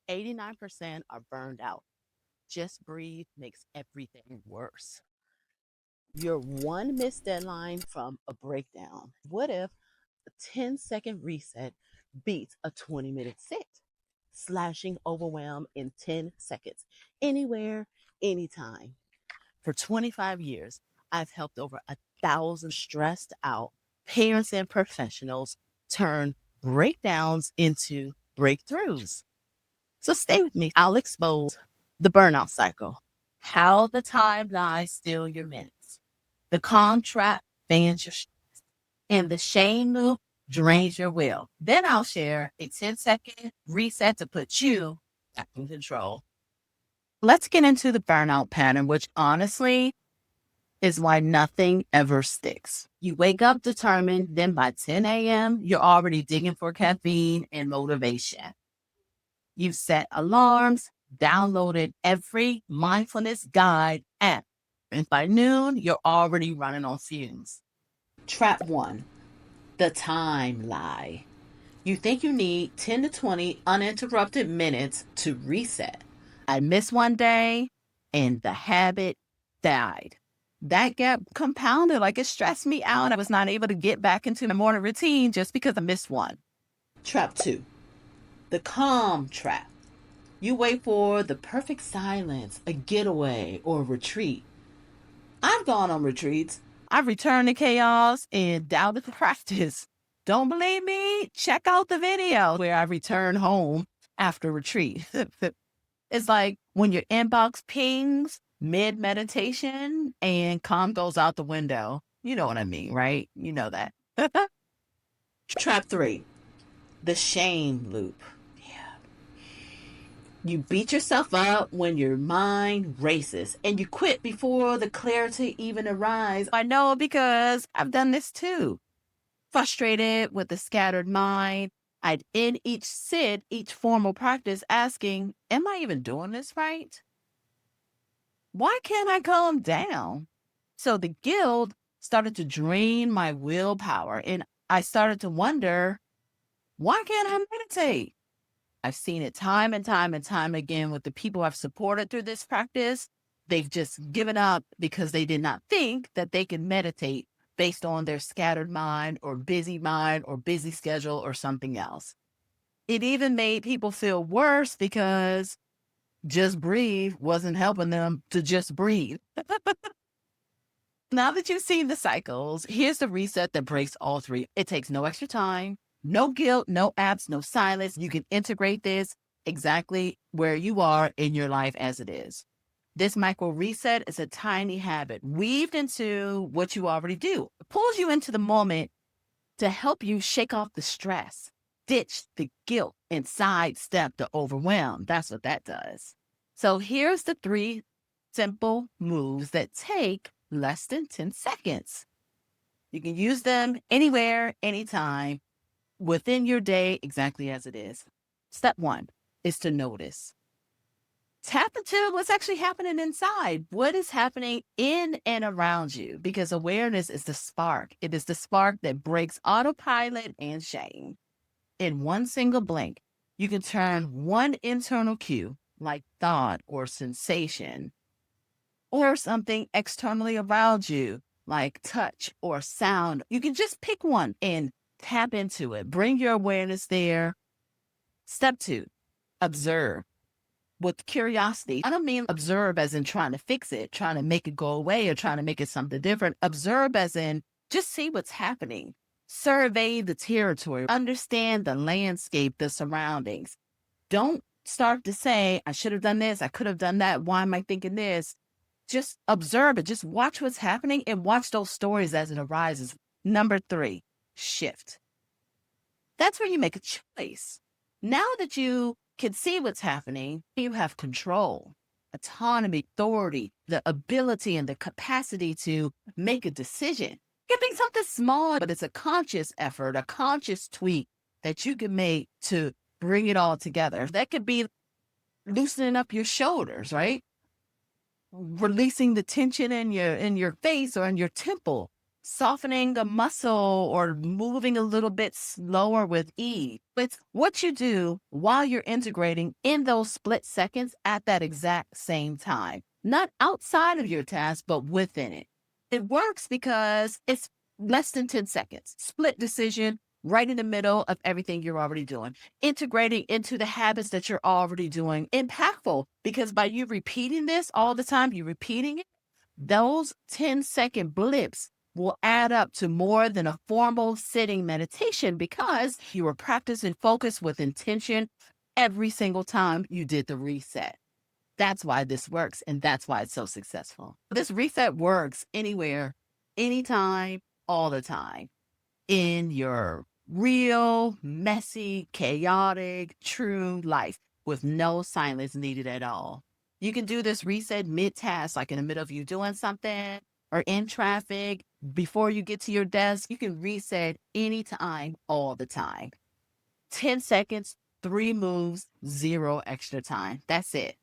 89% are burned out. Just breathe makes everything worse. You're one missed deadline from a breakdown. What if a 10-second reset beats a 20-minute sit? Slashing overwhelm in 10 seconds, anywhere, anytime. For 25 years, I've helped over 1,000 stressed out parents and professionals turn breakdowns into breakthroughs. So stay with me. I'll expose the burnout cycle, how the time lies steal your minutes, the calm trap fans your stress, and the shame loop drains your will. Then I'll share a 10-second reset to put you back in control. Let's get into the burnout pattern, which honestly is why nothing ever sticks. You wake up determined, then by 10 a.m., you're already digging for caffeine and motivation. You've set alarms, downloaded every mindfulness guide app, and by noon, you're already running on fumes. Trap one, the time lie. You think you need 10 to 20 uninterrupted minutes to reset. I missed one day and the habit died. That gap compounded, like it stressed me out. I was not able to get back into my morning routine just because I missed one. Trap two, the calm trap. You wait for the perfect silence, a getaway, or a retreat. I've gone on retreats. I've returned to chaos and doubted the practice. Don't believe me? Check out the video where I return home after retreat. It's like when your inbox pings mid meditation and calm goes out the window. You know what I mean, right? You know that. Trap three, the shame loop. Yeah. You beat yourself up when your mind races and you quit before the clarity even arrives. I know because I've done this too. Frustrated with the scattered mind, I'd end each sit, each formal practice asking, am I even doing this right? Why can't I calm down? So the guilt started to drain my willpower and I started to wonder, why can't I meditate? I've seen it time and time and time again with the people I've supported through this practice. They've just given up because they did not think that they could meditate based on their scattered mind or busy schedule or something else. It even made people feel worse because just breathe wasn't helping them to just breathe. Now that you've seen the cycles, here's the reset that breaks all three. It takes no extra time, no guilt, no apps, no silence. You can integrate this exactly where you are in your life as it is. This micro reset is a tiny habit weaved into what you already do. It pulls you into the moment to help you shake off the stress, ditch the guilt, and sidestep the overwhelm. That's what that does. So here's the three simple moves that take less than 10 seconds. You can use them anywhere, anytime, within your day, exactly as it is. Step one is to notice. Tap into what's actually happening inside. What is happening in and around you? Because awareness is the spark. It is the spark that breaks autopilot and shame. In one single blink, you can turn one internal cue, like thought or sensation, or something externally around you, like touch or sound. You can just pick one and tap into it. Bring your awareness there. Step two, observe with curiosity. I don't mean observe as in trying to fix it, trying to make it go away, or trying to make it something different. Observe as in just see what's happening. Survey the territory, understand the landscape, the surroundings. Don't start to say, I should have done this, I could have done that. Why am I thinking this? Just observe it. Just watch what's happening and watch those stories as it arises. Number three, shift. That's where you make a choice. Now that you can see what's happening, you have control, autonomy, authority, the ability and the capacity to make a decision. It can be something small, but it's a conscious effort, a conscious tweak that you can make to bring it all together. That could be loosening up your shoulders, right? Releasing the tension in your face or in your temple. softening a muscle or moving a little bit slower with ease. It's what you do while you're integrating in those split seconds at that exact same time, not outside of your task, but within it. It works because it's less than 10 seconds, split decision right in the middle of everything you're already doing, integrating into the habits that you're already doing. Impactful because by you repeating this all the time, you're repeating it, those 10-second blips will add up to more than a formal sitting meditation because you were practicing focus with intention every single time you did the reset. That's why this works, and that's why it's so successful. This reset works anywhere, anytime, all the time in your real, messy, chaotic, true life with no silence needed at all. You can do this reset mid task, like in the middle of you doing something or in traffic, before you get to your desk. You can reset anytime, all the time. 10 seconds, 3 moves, zero extra time. That's it.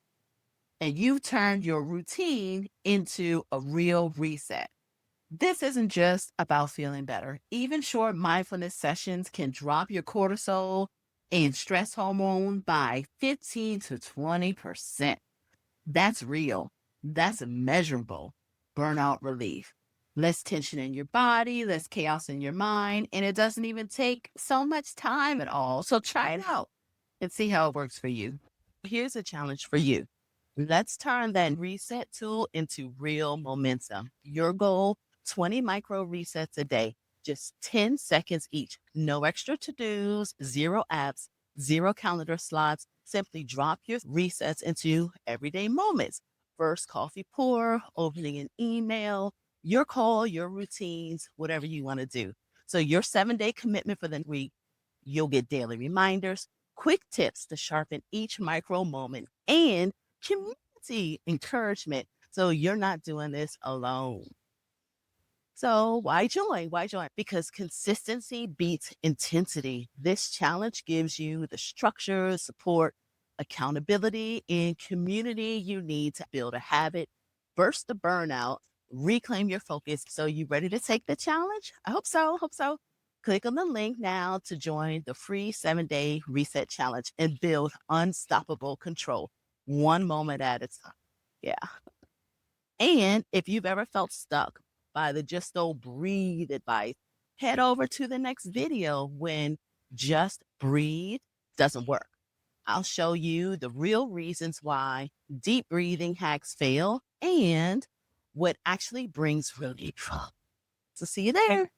And you've turned your routine into a real reset. This isn't just about feeling better. Even short mindfulness sessions can drop your cortisol and stress hormone by 15 to 20%. That's real. That's measurable burnout relief. Less tension in your body, less chaos in your mind, and it doesn't even take so much time at all. So try it out and see how it works for you. Here's a challenge for you. Let's turn that reset tool into real momentum. Your goal, 20 micro resets a day, just 10 seconds each. No extra to dos, zero apps, zero calendar slots. Simply drop your resets into everyday moments. First coffee pour, opening an email, your call, your routines, whatever you want to do. So, your 7-day commitment for the week, you'll get daily reminders, quick tips to sharpen each micro moment, and community encouragement. So you're not doing this alone. So why join? Why join? Because consistency beats intensity. This challenge gives you the structure, support, accountability, and community you need to build a habit, burst the burnout, reclaim your focus. So you ready to take the challenge? I hope so. Hope so. Click on the link now to join the free 7-day reset challenge and build unstoppable control, one moment at a time. Yeah. And if you've ever felt stuck by the just don't breathe advice, head over to the next video when just breathe doesn't work. I'll show you the real reasons why deep breathing hacks fail and what actually brings relief. So see you there.